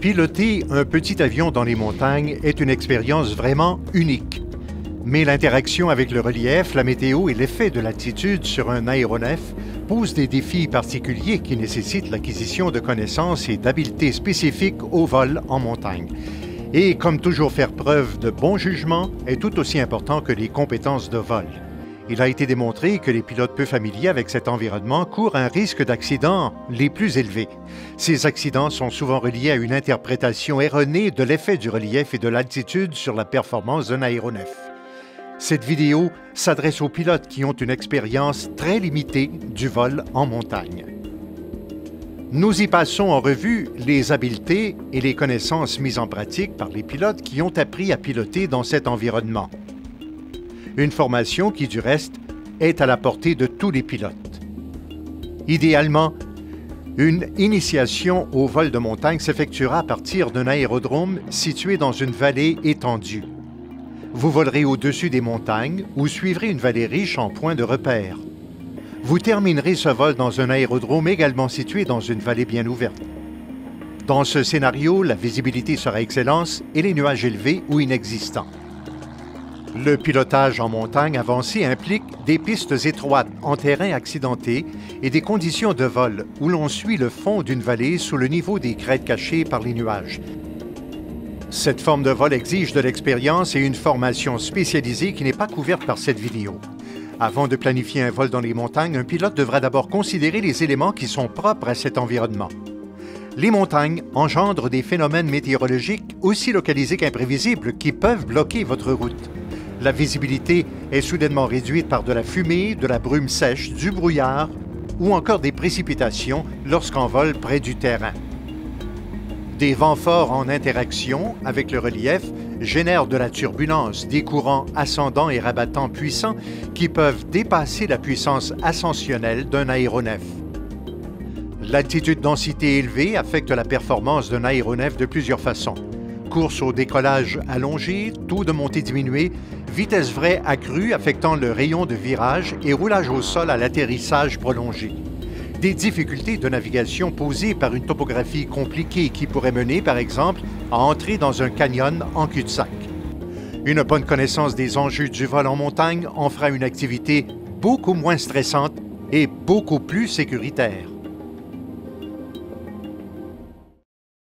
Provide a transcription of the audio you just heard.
Piloter un petit avion dans les montagnes est une expérience vraiment unique. Mais l'interaction avec le relief, la météo et l'effet de l'altitude sur un aéronef posent des défis particuliers qui nécessitent l'acquisition de connaissances et d'habiletés spécifiques au vol en montagne. Et comme toujours, faire preuve de bon jugement est tout aussi important que les compétences de vol. Il a été démontré que les pilotes peu familiers avec cet environnement courent un risque d'accidents les plus élevés. Ces accidents sont souvent reliés à une interprétation erronée de l'effet du relief et de l'altitude sur la performance d'un aéronef. Cette vidéo s'adresse aux pilotes qui ont une expérience très limitée du vol en montagne. Nous y passons en revue les habiletés et les connaissances mises en pratique par les pilotes qui ont appris à piloter dans cet environnement. Une formation qui, du reste, est à la portée de tous les pilotes. Idéalement, une initiation au vol de montagne s'effectuera à partir d'un aérodrome situé dans une vallée étendue. Vous volerez au-dessus des montagnes ou suivrez une vallée riche en points de repère. Vous terminerez ce vol dans un aérodrome également situé dans une vallée bien ouverte. Dans ce scénario, la visibilité sera excellente et les nuages élevés ou inexistants. Le pilotage en montagne avancée implique des pistes étroites en terrain accidenté et des conditions de vol où l'on suit le fond d'une vallée sous le niveau des crêtes cachées par les nuages. Cette forme de vol exige de l'expérience et une formation spécialisée qui n'est pas couverte par cette vidéo. Avant de planifier un vol dans les montagnes, un pilote devra d'abord considérer les éléments qui sont propres à cet environnement. Les montagnes engendrent des phénomènes météorologiques aussi localisés qu'imprévisibles qui peuvent bloquer votre route. La visibilité est soudainement réduite par de la fumée, de la brume sèche, du brouillard ou encore des précipitations lorsqu'on vole près du terrain. Des vents forts en interaction avec le relief génèrent de la turbulence, des courants ascendants et rabattants puissants qui peuvent dépasser la puissance ascensionnelle d'un aéronef. L'altitude densité élevée affecte la performance d'un aéronef de plusieurs façons. Course au décollage allongé, taux de montée diminué, vitesse vraie accrue affectant le rayon de virage et roulage au sol à l'atterrissage prolongé. Des difficultés de navigation posées par une topographie compliquée qui pourrait mener, par exemple, à entrer dans un canyon en cul-de-sac. Une bonne connaissance des enjeux du vol en montagne en fera une activité beaucoup moins stressante et beaucoup plus sécuritaire.